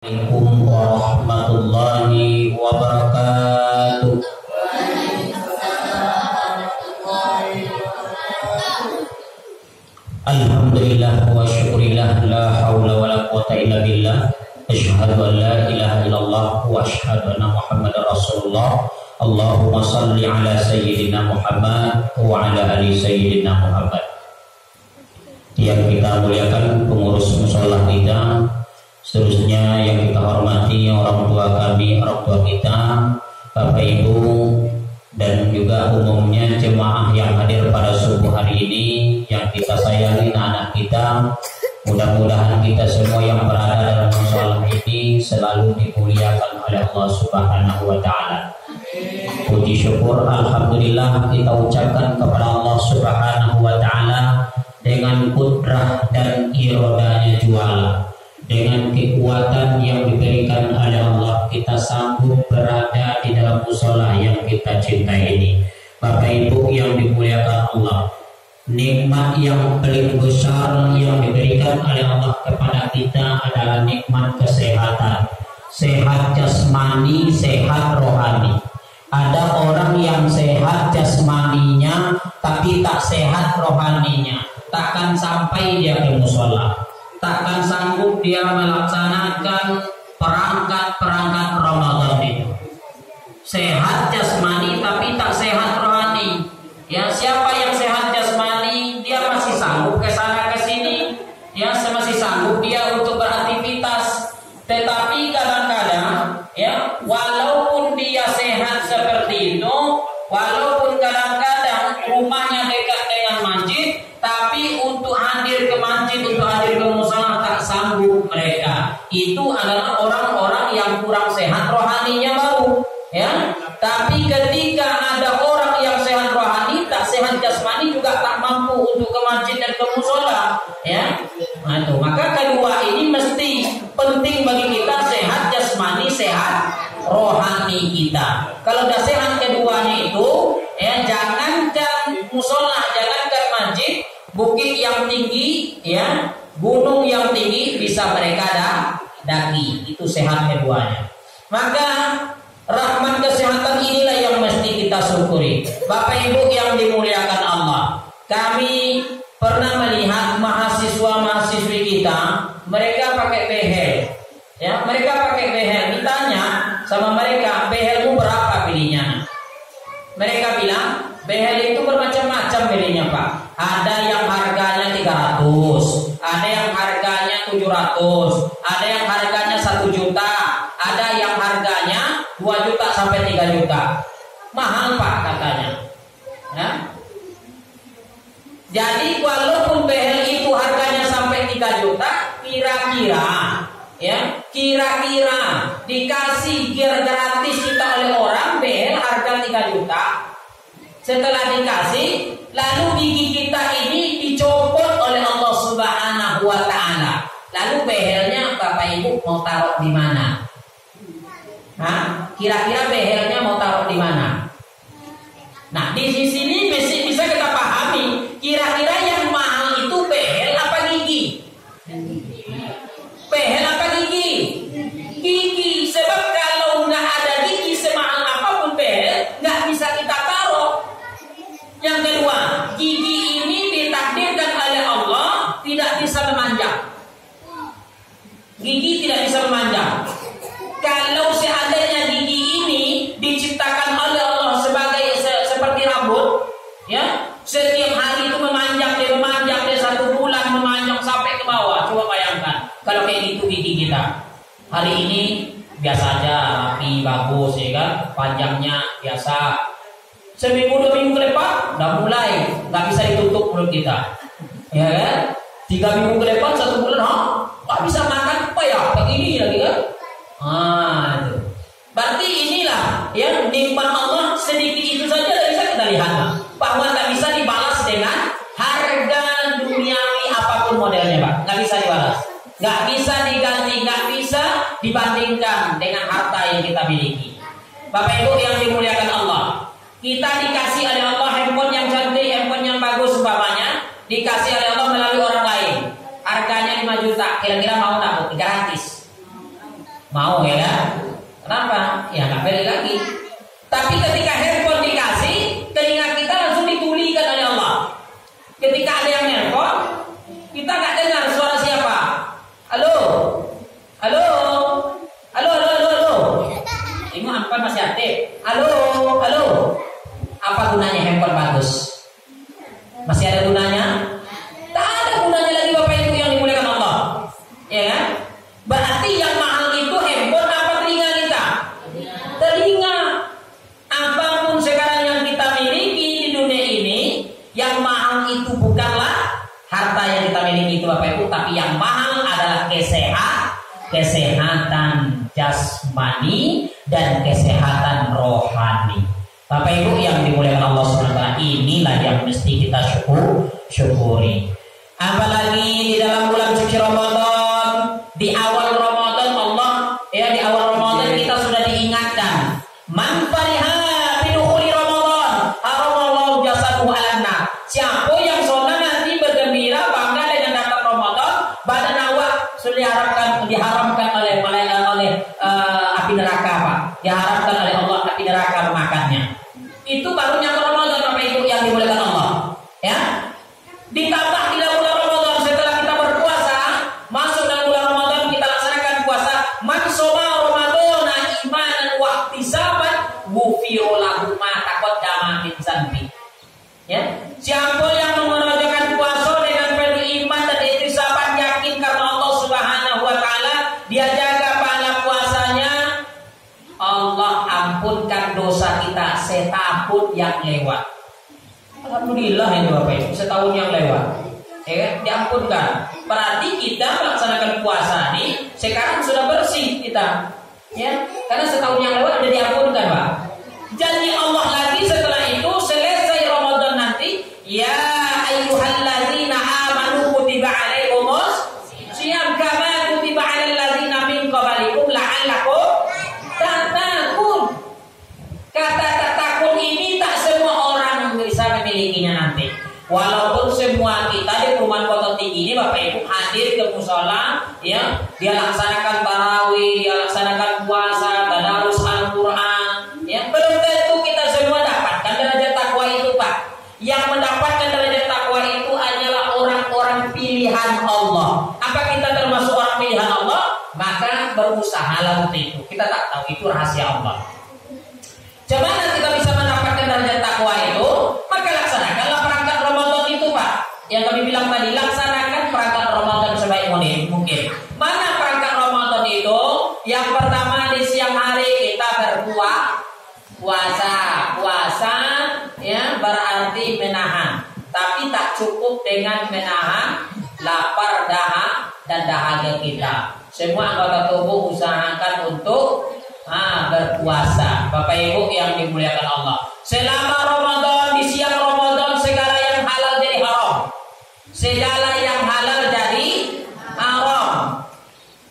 Assalamualaikum warahmatullahi wabarakatuh. Alhamdulillah wa syukurillah, la hawla wa la quwata illa billah. Asyhadu an la ilaha illallah wa asyhadu anna Muhammadar Rasulullah. Allahumma salli ala sayyidina Muhammad wa ala ali sayyidina Muhammad. Yang kita muliakan pengurus mushola kita, seterusnya yang kita hormati orang tua kami, orang tua kita, Bapak Ibu, dan juga umumnya jemaah yang hadir pada subuh hari ini, yang kita sayangi anak kita. Mudah-mudahan kita semua yang berada dalam mushola ini selalu dimuliakan oleh Allah Subhanahu wa Ta'ala. Puji syukur alhamdulillah kita ucapkan kepada Allah Subhanahu wa Ta'ala dengan kudrah dan iradanya juala. Dengan kekuatan yang diberikan oleh Allah, kita sanggup berada di dalam mushola yang kita cintai ini. Bapak Ibu yang dimuliakan Allah, nikmat yang paling besar yang diberikan oleh Allah kepada kita adalah nikmat kesehatan. Sehat jasmani, sehat rohani. Ada orang yang sehat jasmaninya tapi tak sehat rohaninya. Takkan sampai dia ke mushola, takkan sanggup dia melaksanakan perangkat-perangkat Ramadan itu. Sehat jasmani tapi tak sehat rohani. Ya, siapa yang sehat jasmani, dia masih sanggup ke sana ke sini, ya, masih sanggup dia untuk beraktivitas. Tetapi kadang-kadang, ya, walaupun dia sehat seperti itu, walaupun kadang-kadang rumahnya dekat dengan masjid, tapi untuk hadir ke masjid, untuk hadir ke mushola tak sanggup mereka. Itu adalah orang-orang yang kurang sehat rohaninya baru, ya. Tapi ketika ada orang yang sehat rohani, tak sehat jasmani juga tak mampu untuk ke masjid dan ke mushola, ya. Nah, itu. Maka kedua ini mesti penting bagi kita, sehat jasmani, sehat rohani kita. Kalau sudah sehat keduanya itu, ya, jangankan mushola, jangankan masjid, bukit yang tinggi, ya, gunung yang tinggi bisa mereka daki. Itu sehat keduanya. Maka rahmat kesehatan inilah yang mesti kita syukuri. Bapak Ibu yang dimuliakan Allah, kami pernah melihat mahasiswa-mahasiswi kita, mereka pakai behel, ya, mereka pakai behel. Ditanya sama mereka, behelmu berapa belinya? Mereka bilang, behel itu bermacam-macam belinya, Pak. Ada yang harganya 300, ada yang harganya 700, ada yang harganya 1 juta, ada yang harganya 2 juta sampai 3 juta. Mahal, Pak, katanya. Ya? Jadi walaupun behel itu harganya sampai 3 juta, kira-kira, ya, kira-kira dikasih gratis kita oleh orang behel harga 3 juta. Setelah dikasih, lalu gigi kita ini dicopot oleh Allah Subhanahu wa Ta'ala. Lalu behelnya Bapak Ibu mau taruh di mana? Hah? Kira-kira behelnya mau taruh di mana? Nah, di sini bisa kita pahami, kira-kira yang mahal itu behel apa gigi? Behel apa gigi? Gigi. Sebab kalau nggak ada gigi, semahal apapun behel, nggak bisa kita taruh. Yang kedua, gigi ini ditakdirkan oleh Allah tidak bisa memanjang. Gigi tidak bisa memanjang. Kalau seandainya gigi ini diciptakan oleh Allah sebagai seperti rambut, ya, setiap hari itu memanjang, dia 1 bulan memanjang sampai ke bawah. Coba bayangkan kalau kayak gitu gigi kita. Hari ini biasa aja, rapi, bagus, ya kan, panjangnya biasa. Seminggu 2 minggu ke depan udah mulai nggak bisa ditutup mulut kita, ya kan? 3 minggu ke depan, 1 bulan, nggak bisa makan apa ya, begini lagi kan? Itu. Berarti inilah, ya, nikmat Allah sedikit itu saja tidak bisa kita lihat, bahwa tak bisa dibalas dengan harga duniawi apapun modelnya, Pak. Nggak bisa dibalas, nggak bisa diganti, nggak bisa dibandingkan dengan harta yang kita miliki. Bapak Ibu yang dimuliakan Allah, kita dikasih oleh Allah handphone yang cantik, handphone yang bagus umpamanya, dikasih oleh Allah melalui orang lain. Harganya 5 juta, kira-kira mau tak? Gratis. Mau ya kan? Kenapa? Ya nggak balik lagi. Tapi ketika handphone dikasih, telinga kita langsung ditulikan oleh Allah. Ketika ada yang nelpon, kita nggak dengar suara siapa. Halo, halo, halo, halo, halo, halo. Ini handphone masih aktif. Halo, halo. Apa gunanya handphone bagus? Masih ada gunanya? Tak ada gunanya lagi Bapak Ibu yang dimuliakan Allah. Ya kan? Berarti yang mahal itu handphone apa telinga kita? Telinga. Apapun sekarang yang kita miliki di dunia ini, yang mahal itu bukanlah harta yang kita miliki itu Bapak Ibu, tapi yang mahal adalah kesehatan jasmani dan kesehatan rohani. Bapak Ibu yang dimuliakan Allah SWT, inilah yang mesti kita syukuri. Apalagi di dalam bulan suci Ramadan, di awal Ramadan di awal Ramadan kita sudah diingatkan, man fariha bidukhuli Ramadan, haramallahu jasaduhu alanna. Siapa yang senang nanti bergembira bangga dengan datang Ramadan, badan awak sudah diharamkan oleh api neraka, Pak. Diharamkan oleh Allah api neraka memakannya. Itu baru nyata Ramadan Bapak Ibu yang dimuliakan Allah. Ya. Ditambah di dalam bulan Ramadan setelah kita berpuasa, masuk dalam bulan Ramadan kita laksanakan puasa. Man shoma Ramadana imanan wa ihtisaban ghufira lahu ma taqaddama min dzanbi. Ya. Siapa yang mengerjakan puasa dengan penuh iman dan ihtisaban, yakin karena Allah Subhanahu wa taala, dia jaga pahala puasanya, Allah ampunkan dosa kita setahun yang lewat. Alhamdulillah itu Bapak Ibu, setahun yang lewat. Ya, diampunkan. Berarti kita melaksanakan puasa nih, sekarang sudah bersih kita. Ya, karena setahun yang lewat sudah diampunkan, Pak. Janji Allah lagi setelah itu selesai Ramadan nanti, ya ayyuhalladzina amanu kutiba alaikumus shiyam kama kutiba alal ladzina min qablikum la'allakum tattaqun. Kata takun ini tak semua orang bisa memilikinya nanti. Walaupun semua kita di Perumahan Kota Tinggi ini Bapak Ibu hadir ke musola, ya, dia laksanakan tarawih, dia laksanakan puasa, tadarus Al-Quran, ya, belum tentu kita semua dapatkan derajat takwa itu, Pak. Yang mendapatkan derajat takwa itu hanyalah orang-orang pilihan Allah. Apa kita termasuk orang pilihan Allah? Maka berusahalah untuk itu. Kita tak tahu, itu rahasia Allah. Bagaimana kita bisa mendapatkan derajat takwa itu? Maka laksanakanlah perangkat Ramadan itu, Pak. Yang kami bilang tadi, laksanakan perangkat Ramadan sebaik mungkin. Mana perangkat Ramadan itu? Yang pertama, di siang hari kita berpuasa. Puasa ya berarti menahan. Tapi tak cukup dengan menahan lapar, dan dahaga kita. Semua anggota tubuh usahakan untuk berpuasa. Bapak Ibu yang dimuliakan Allah, selama Ramadan, di siang Ramadan, segala yang halal jadi haram. Segala yang halal jadi haram.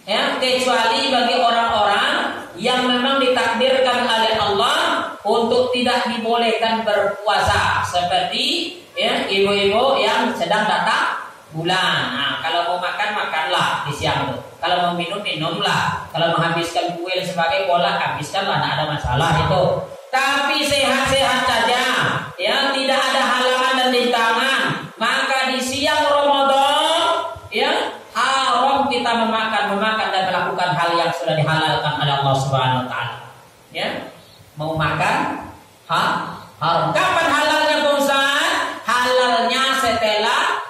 Ya, kecuali bagi orang-orang yang memang ditakdirkan oleh Allah untuk tidak dibolehkan berpuasa, seperti ya ibu-ibu yang sedang datang bulan. Nah, kalau mau makan, makanlah di siang itu. Kalau mau minum, minumlah. Kalau menghabiskan kue dan sebagainya, bola habiskanlah, tidak ada masalah itu. Tapi sehat-sehat saja, ya, tidak ada halangan dan rintangan. Maka di siang Ramadan, ya, haram kita memakan dan melakukan hal yang sudah dihalalkan oleh Allah Subhanahu Wa Taala. Ya, mau makan, haram. Kapan halalnya, Pak Ustaz? Halalnya setelah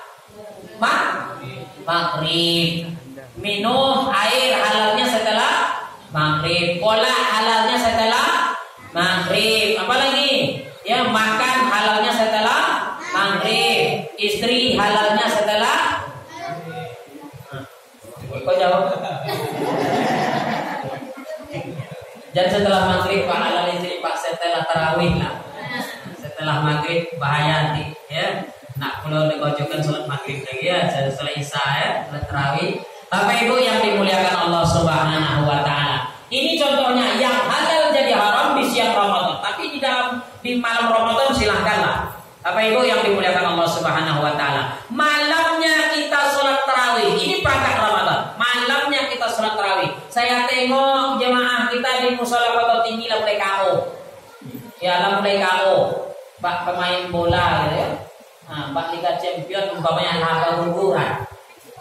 maghrib. Minum air halalnya setelah maghrib. Pola halalnya setelah maghrib. Apalagi? Ya, makan halalnya setelah maghrib. Istri halalnya setelah. Kok jawab? Dan setelah maghrib Pak, halal istri Pak setelah tarawih lah. Setelah maghrib bahaya nanti, ya. Nak kalau dikocokan sholat maghrib lagi ya, setelah isya ya, sholat tarawih. Bapak Ibu yang dimuliakan Allah Subhanahu Wa Taala, ini contohnya yang halal jadi haram di siang Ramadan. Tapi di malam Ramadan silahkanlah. Bapak Ibu yang dimuliakan Allah Subhanahu Wa Taala, malamnya kita sholat tarawih. Ini perangkat Ramadan. Malamnya kita sholat tarawih. Saya tengok jemaah kita di musola Kota Tinggi lah mulai KO. Ya lah mulai KO. Bak pemain bola gitu ya. Nah, bak Liga Champion umpamanya laba guguran.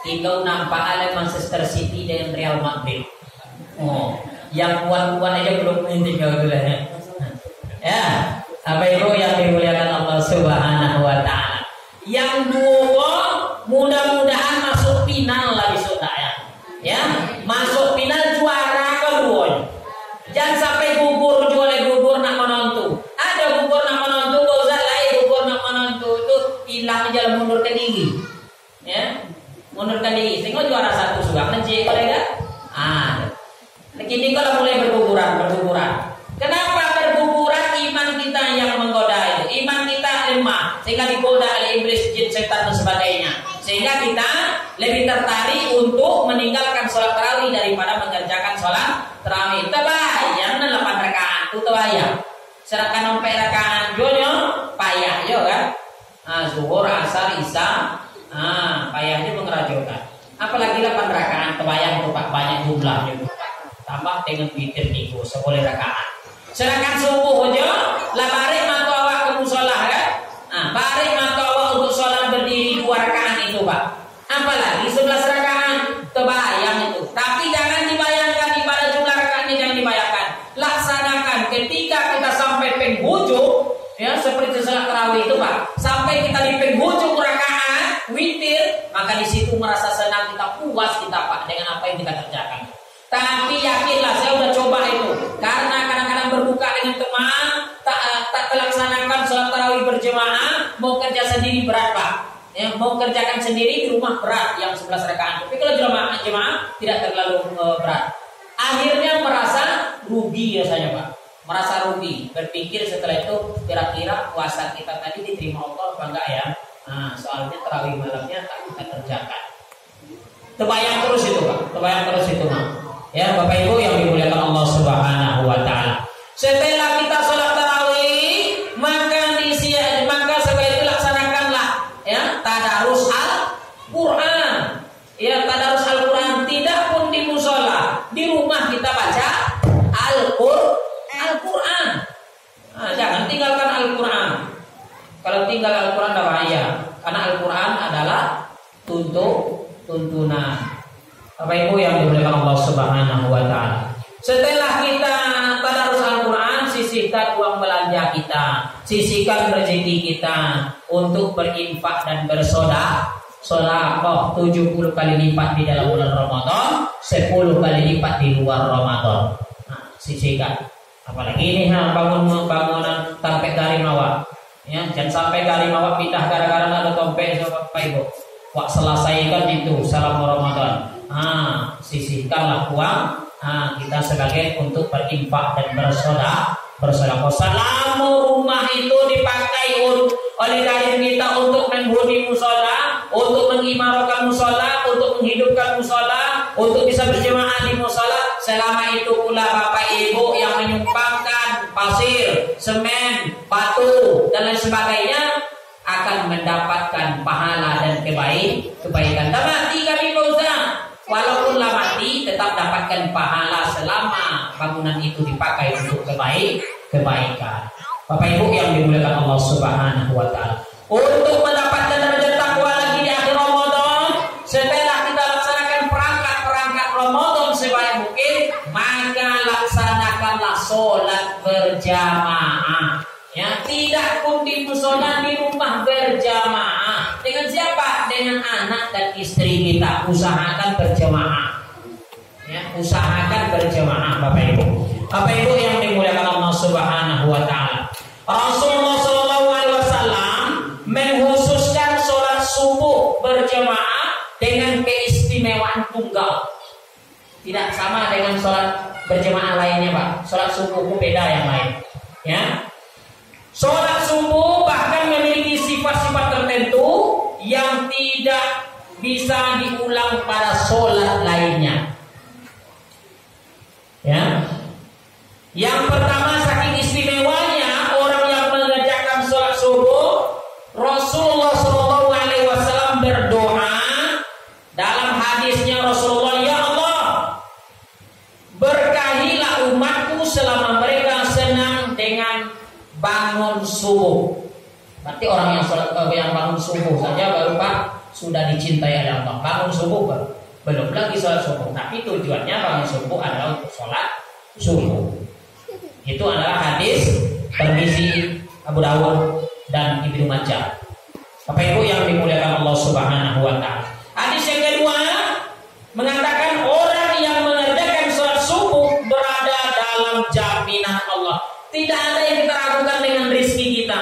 Itu nampak oleh Manchester City dengan Real Madrid. Oh, yang kuat-kuat aja belum tinggal dulu ya. Ya, apa itu yang dimuliakan Allah Subhanahu wa taala. Yang dua mudah-mudahan masuk final lah besok ya. Ya, masuk final juara kedua. Jangan sampai gugur nak menonton. Ada gugur nak menonton, gak usah lagi gugur nak menonton itu hilang aja mundurkan diri. Ya, mundurkan diri. Tengok juara satu sudah ngecek kolega. Kini kalau mulai berguguran. Kenapa berguguran? Iman kita yang menggoda itu. Iman kita lemah sehingga digoda oleh iblis, jin, setan dan sebagainya. Sehingga kita lebih tertarik untuk meninggalkan sholat tarawih daripada mengerjakan sholat tarawih. Terbayang 8 rakaat itu terbayang. Sedangkan sampai rakaat jonyo payah yo kan. Zuhur, asar, isya, payahnya mengerajokan. Apalagi 8 rakaat terbayang tuh Pak, banyak jumlahnya. Tambah dengan witir itu 10 rakaat. Sedangkan subuh aja lah balik mata awak ke musola kan. Balik mata awak untuk sholat berdiri 2 rakaat itu Pak. Apalagi 11 rakaat terbayang itu. Tapi jangan dibayangkan ibadah jumlah rakaatnya, jangan dibayangkan. Laksanakan ketika kita sampai penghujung ya, seperti sholat tarawih itu Pak. Sampai kita di penghujung rakaat witir, maka di situ merasa senang, kita puas kita Pak dengan apa yang kita kerjakan. Tapi yakinlah, saya udah coba itu. Karena kadang-kadang berbuka dengan teman, tak terlaksanakan sholat tarawih berjemaah, mau kerja sendiri berat Pak. Ya, mau kerjakan sendiri di rumah berat yang 11 rakaat. Tapi kalau jemaah tidak terlalu berat. Akhirnya merasa rugi ya saya Pak. Merasa rugi. Berpikir setelah itu kira-kira puasa kita tadi diterima Allah apa enggak ya? Soalnya tarawih malamnya tak kita kerjakan. Terbayang terus itu Pak. Terbayang terus itu Pak. Ya Bapak Ibu yang dimuliakan Allah Subhanahu wa taala. Setelah kita sholat tarawih, maka setelah itu laksanakanlah ya tadarus Al-Qur'an. Ya tadarus Al-Qur'an tidak pun di musola, di rumah kita baca Al-Qur'an. Jangan tinggalkan Al-Qur'an. Kalau tinggal Al-Qur'an bahaya, karena Al-Qur'an adalah tuntunan. Bapak Ibu yang dimuliakan Allah Subhanahu wa taala. Setelah kita tadarus Al-Qur'an, sisihkan uang belanja kita, sisihkan rezeki kita untuk berinfak dan bersedekah. 70 kali lipat di dalam bulan Ramadan, 10 kali lipat di luar Ramadan. Sisihkan. Apalagi ini bangunan tampek dari mawar. Ya, jangan sampai dari mawar pindah gara-gara ada tompek Bapak Ibu. Wak selesaikan itu salam Ramadan. Sisihkanlah uang kita sebagai untuk berinfak dan bersedekah. Selama rumah itu dipakai oleh karir kita untuk menghuni musola, untuk mengimarakan musola, untuk menghidupkan musola, untuk bisa berjemaah di musola, selama itu pula Bapak Ibu yang menyumbangkan pasir, semen, batu dan lain sebagainya akan mendapatkan pahala dan kebaikan. Tak mati kami Ustaz. Walaupun mati tetap dapatkan pahala selama bangunan itu dipakai untuk kebaikan. Bapak Ibu yang dimuliakan Allah Subhanahu wa taala. Untuk mendapatkan derajat takwa lagi di akhir Ramadan, setelah kita laksanakan perangkat Ramadan sebanyak mungkin, maka laksanakanlah sholat berjamaah. Ya, tidak pun di musola, di rumah berjamaah. Dengan siapa? Dengan anak dan istri kita. Usahakan berjamaah. Ya, usahakan berjamaah Bapak Ibu. Bapak Ibu yang dimuliakan Allah Subhanahu wa taala. Rasulullah SAW mengkhususkan sholat subuh berjamaah dengan keistimewaan tunggal. Tidak sama dengan sholat berjamaah lainnya Pak. Sholat subuh beda yang lain. Ya. Sholat subuh bahkan memiliki sifat-sifat tertentu yang tidak bisa diulang pada sholat lainnya. Ya. Yang pertama, saking istimewanya orang yang mengerjakan sholat subuh, Rasulullah SAW berdoa dalam hadisnya Rasulullah, ya Allah, berkah bangun subuh. Berarti orang yang sholat yang bangun subuh saja baru Pak sudah dicintai oleh Allah. Bangun subuh baru. Belum lagi sholat subuh. Tapi tujuannya bangun subuh adalah untuk sholat subuh. Itu adalah hadis Tirmizi, Abu Dawud dan Ibnu Majah. Bapak Ibu yang dimuliakan Allah Subhanahu wa taala. Hadis yang kedua mengatakan orang yang mengerjakan sholat subuh berada dalam jaminan Allah. Tidak ada yang kita ragukan dengan rezeki kita.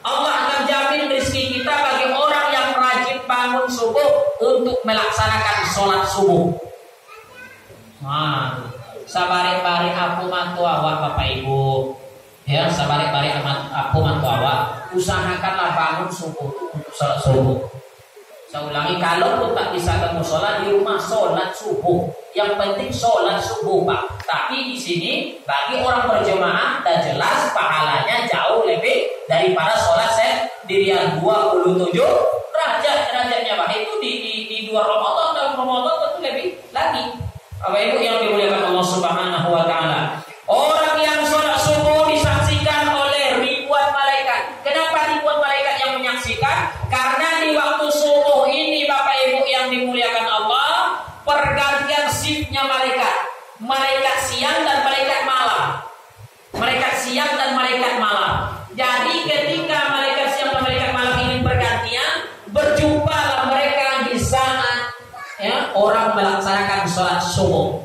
Allah akan jamin rezeki kita bagi orang yang rajin bangun subuh untuk melaksanakan sholat subuh. Nah, sabari-bari aku mantu awak Bapak Ibu. Ya, sabari-bari aku mantu awak. Usahakanlah bangun subuh untuk sholat subuh. Saya ulangi, kalau pun tak bisa kamu sholat di rumah, sholat subuh. Yang penting sholat subuh Pak. Tapi di sini bagi orang berjemaah dan jelas pahalanya jauh lebih daripada sholat sendirian 27 derajatnya Pak. Itu di 2 Ramadan, dalam Ramadan tentu lebih lagi. Bapak Ibu yang dimuliakan Allah Subhanahu wa taala. Orang yang sholat subuh disaksikan oleh ribuan malaikat. Kenapa ribuan malaikat yang menyaksikan? Karena di waktu subuh ini Bapak Ibu yang dimuliakan Allah, pergantian shiftnya malaikat. Malaikat siang dan malaikat malam. Malaikat siang dan malaikat malam. Jadi ketika malaikat siang dan malaikat malam ini bergantian, berjumpalah mereka di saat ya, orang melaksanakan sholat subuh.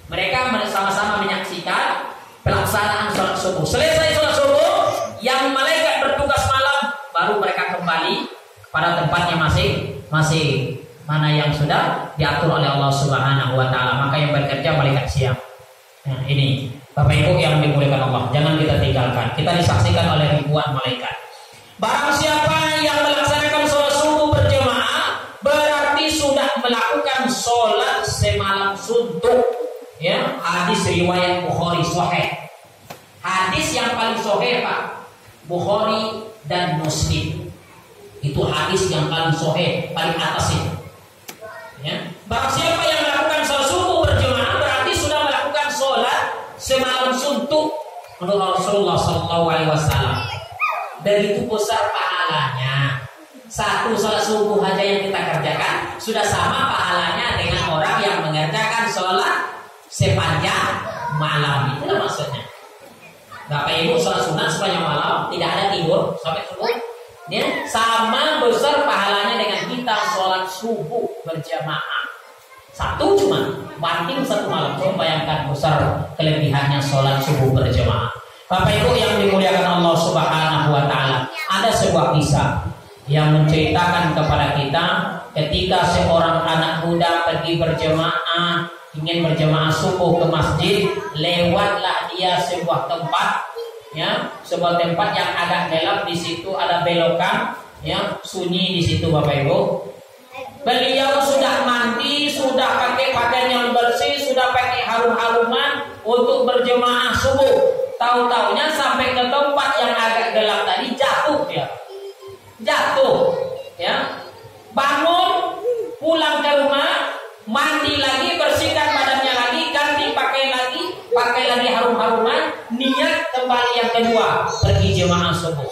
Mereka sama-sama menyaksikan pelaksanaan sholat subuh. Selesai sholat subuh, yang malaikat bertugas malam baru mereka kembali pada tempatnya masing-masing. Mana yang sudah diatur oleh Allah Subhanahu wa taala, maka yang bekerja malaikat siang. Nah, ini Bapak Ibu yang dimuliakan Allah, jangan kita tinggalkan. Kita disaksikan oleh ribuan malaikat. Barang siapa yang melaksanakan sholat subuh berjemaah, berarti sudah melakukan sholat semalam suntuk. Ya, hadis riwayat Bukhari sahih. Hadis yang paling sahih Pak, Bukhari dan Muslim. Itu hadis yang paling sahih, paling atas itu. Ya. Barang siapa yang melakukan sholat subuh berjemaah berarti sudah melakukan sholat semalam suntuk menurut Rasulullah SAW. Begitu besar pahalanya. Satu sholat subuh saja yang kita kerjakan sudah sama pahalanya dengan orang yang mengerjakan sholat sepanjang malam. Itulah maksudnya. Bapak Ibu sholat sunat sepanjang malam, tidak ada tidur sampai subuh. Ya, sama besar pahalanya dengan kita sholat subuh berjamaah. Satu cuma banding satu malam. Coba bayangkan besar kelebihannya sholat subuh berjamaah. Bapak Ibu yang dimuliakan Allah Subhanahu wa taala, ada sebuah kisah yang menceritakan kepada kita ketika seorang anak muda pergi berjamaah, ingin berjamaah subuh ke masjid, lewatlah dia sebuah tempat, ya, sebuah tempat yang agak gelap. Di situ ada belokan, ya, sunyi di situ Bapak Ibu. Beliau sudah mandi, sudah pakai pakaian yang bersih, sudah pakai harum-haruman untuk berjemaah subuh. Tahu-taunya sampai ke tempat yang agak gelap tadi jatuh dia. Jatuh, ya. Bangun, pulang ke rumah, mandi lagi, bersihkan badannya lagi, ganti pakai lagi harum-haruman, niat kembali yang kedua, pergi jemaah subuh.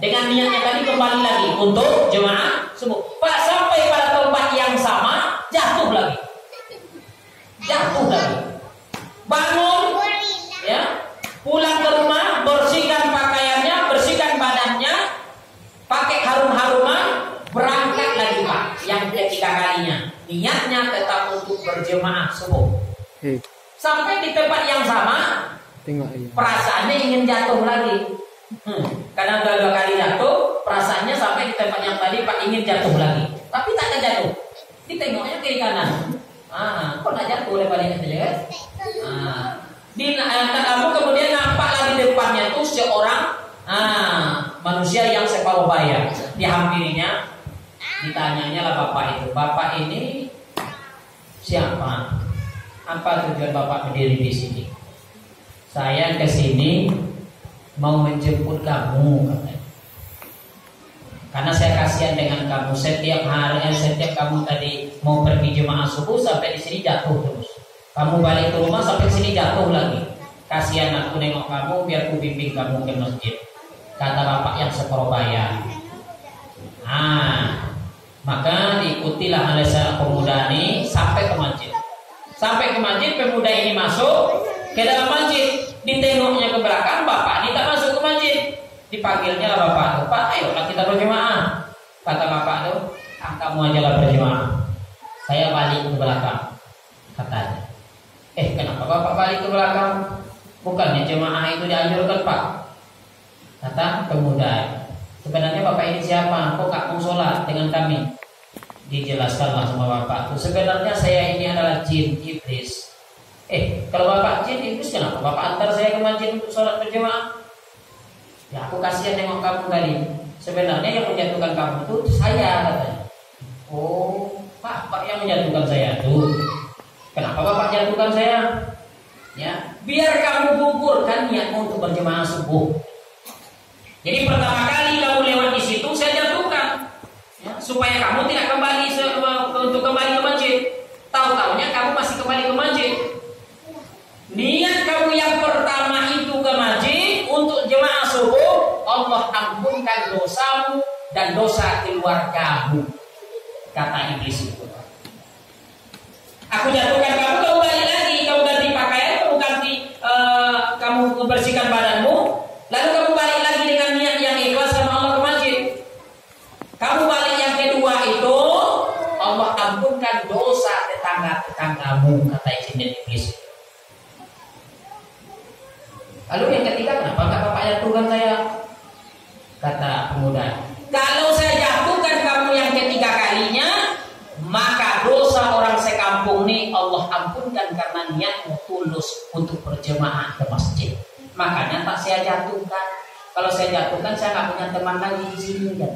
Dengan niatnya tadi kembali lagi untuk jemaah subuh. Pak, sampai pada tempat yang sama, jatuh lagi. Bangun, ya, pulang ke rumah, bersihkan pakaiannya, bersihkan badannya, pakai harum-haruman, berangkat lagi Pak, yang ketiga kalinya. Niatnya tetap untuk berjemaah subuh. Sampai di tempat yang sama, perasaannya ingin jatuh lagi. Karena udah 2 kali jatuh, perasaannya sampai di tempat yang tadi Pak ingin jatuh lagi, tapi tak ada jatuh. Ditengoknya kiri kanan. Kok tak jatuh lebarnya saja kan? Kamu kemudian nampak lagi depannya tuh seorang manusia yang separuh badan. Dihampirinya, ditanyanya lah bapak ini siapa? Apa tujuan bapak berdiri di sini? Saya ke sini mau menjemput kamu, katanya. Karena saya kasihan dengan kamu. Setiap kamu tadi mau pergi jemaah subuh sampai di sini jatuh terus. Kamu balik ke rumah sampai sini jatuh lagi. kasihan aku nengok kamu, biar ku bimbing kamu ke masjid. Kata bapak yang seperobaya. Maka diikutilah oleh seorang pemuda ini sampai ke masjid. Sampai ke masjid, pemuda ini masuk ke dalam masjid. Ditengoknya ke belakang, bapak ini tak masuk ke masjid. Dipanggilnya lah bapak itu, Pak, ayolah kita berjemaah. Kata bapak itu, kamu aja lah berjemaah. Saya balik ke belakang, katanya. Kenapa bapak balik ke belakang? Bukannya jemaah itu dianjurkan, Pak? Kata pemuda, sebenarnya bapak ini siapa? Kok gak mau sholat dengan kami? Dijelaskanlah sama bapak itu, sebenarnya saya ini adalah jin iblis. Kalau bapak jin iblis, kenapa bapak antar saya ke masjid untuk sholat berjemaah? Ya aku kasihan nengok kamu tadi. Sebenarnya yang menjatuhkan kamu itu saya, katanya. Oh, bapak yang menjatuhkan saya tuh. Kenapa bapak jatuhkan saya? Ya, biar kamu gugurkan niatmu untuk berjemaah subuh. Jadi pertama kali kamu lewat di situ saya jatuhkan, ya, supaya kamu tidak kembali untuk kembali ke masjid. Tahu-taunya kamu masih kembali ke masjid. Niat kamu yang pertama itu ke masjid untuk jemaah subuh, Allah ampunkan dosamu dan dosa keluargamu. Kata iblis itu. Aku jatuhkan kamu, kamu balik lagi, kamu ganti pakaian, kamu bersihkan badanmu, lalu kamu balik lagi dengan niat yang ikhlas sama Allah ke masjid. Kamu balik yang kedua itu, Allah ampunkan dosa tetangga-tetanggamu, kata iblis. Lalu yang ketiga, kenapa enggak bapak jatuhkan saya? Kata pemuda, kalau saya jatuhkan kamu yang ketiga kalinya, maka dosa orang sekampung ini Allah ampunkan karena niatmu tulus untuk berjemaah ke masjid. Makanya tak saya jatuhkan. Kalau saya jatuhkan, saya nggak punya teman lagi di sini. Kan?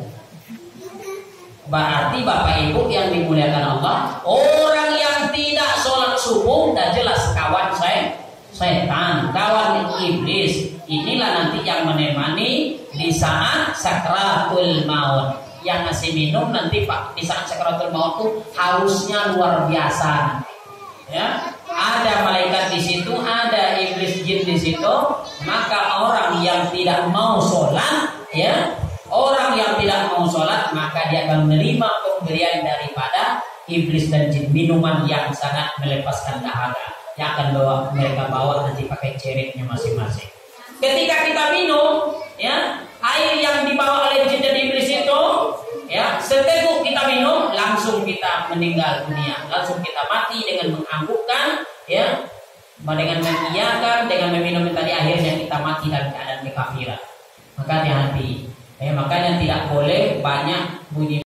Berarti bapak ibu yang dimuliakan Allah, orang yang tidak sholat subuh, dah jelas kawan setan, kawan iblis. Inilah nanti yang menemani di saat sakratul maut. Yang ngasih minum nanti Pak di saat sakratul maut itu hausnya luar biasa. Ya, ada malaikat di situ, ada iblis jin di situ. Maka orang yang tidak mau sholat, ya, orang yang tidak mau sholat, maka dia akan menerima pemberian daripada iblis dan jin, minuman yang sangat melepaskan dahaga, yang akan mereka bawa nanti pakai ceritnya masing-masing. Ketika kita minum, ya, air yang dibawa oleh jin dan iblis itu, ya, seteguk kita minum, langsung kita meninggal dunia, langsung kita mati dengan menganggukkan, ya, dengan mengiyakan, dengan meminum tadi, akhirnya kita mati dalam keadaan kekafiran. Maka hati-hati, makanya tidak boleh banyak bunyi